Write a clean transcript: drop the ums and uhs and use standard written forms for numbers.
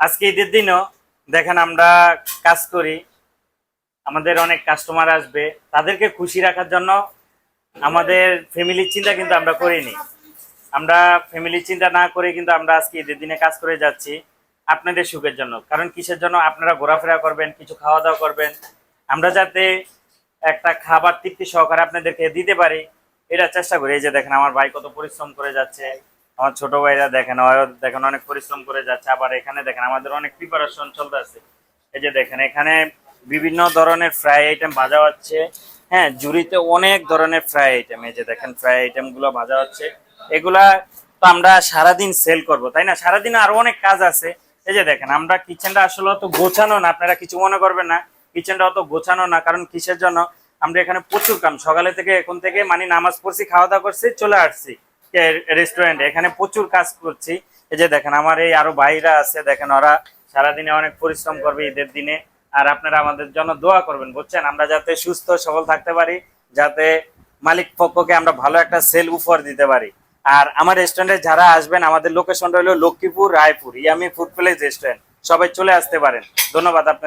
আজকে ঈদের দিনও দেখেন আমরা কাজ করি, আমাদের অনেক কাস্টমার আসবে, তাদেরকে খুশি রাখার জন্য আমাদের ফ্যামিলির চিন্তা কিন্তু আমরা করিনি। আমরা ফ্যামিলির চিন্তা না করে কিন্তু আমরা আজকে ঈদের দিনে কাজ করে যাচ্ছি আপনাদের সুখের জন্য। কারণ কিসের জন্য? আপনারা ঘোরাফেরা করবেন, কিছু খাওয়া দাওয়া করবেন, আমরা যাতে একটা খাবার তৃপ্তি সহকারে আপনাদেরকে দিতে পারি, এটা চেষ্টা করি। এই যে দেখেন আমার ভাই কত পরিশ্রম করে যাচ্ছে, আমার ছোট ভাইরা দেখেন দেখেন অনেক পরিশ্রম করে যাচ্ছে। আবার এখানে দেখেন আমাদের অনেক প্রিপারেশন চলতেছে। এই যে দেখেন এখানে বিভিন্ন ধরনের ফ্রাই আইটেম ভাজা হচ্ছে। হ্যাঁ, জুড়িতে অনেক ধরনের ফ্রাই আইটেম, এই যে দেখেন ফ্রাই আইটেম গুলো ভাজা হচ্ছে। এগুলা তো আমরা সারাদিন সেল করব, তাই না? সারাদিন আরো অনেক কাজ আছে। এই যে দেখেন আমরা কিচেনটা আসলে অত গোছানো না, আপনারা কিছু মনে করবেন না, কিচেনটা অত গোছানো না। কারণ কিসের জন্য? আমরা এখানে প্রচুর কাম, সকালে থেকে এখন থেকে মানে নামাজ পড়ছি, খাওয়া দাওয়া করছি, চলে আসছি রেস্টুরেন্টে, এখানে প্রচুর কাজ করছি। এই যে দেখেন আমার এই আরো ভাইরা আছে, দেখেন ওরা সারাদিনে অনেক পরিশ্রম করবে ঈদের দিনে। আর আপনারা আমাদের জন্য দোয়া করবেন, বুঝছেন? আমরা যাতে সুস্থ সবল থাকতে পারি, যাতে মালিক পক্ষকে আমরা ভালো একটা সেল উপহার দিতে পারি। আর আমার রেস্টুরেন্টে যারা আসবেন, আমাদের লোকেশনটা হলো Lakshmipur Raipur yummy food place restaurant, সবাই চলে আসতে পারেন। ধন্যবাদ আপনাদের।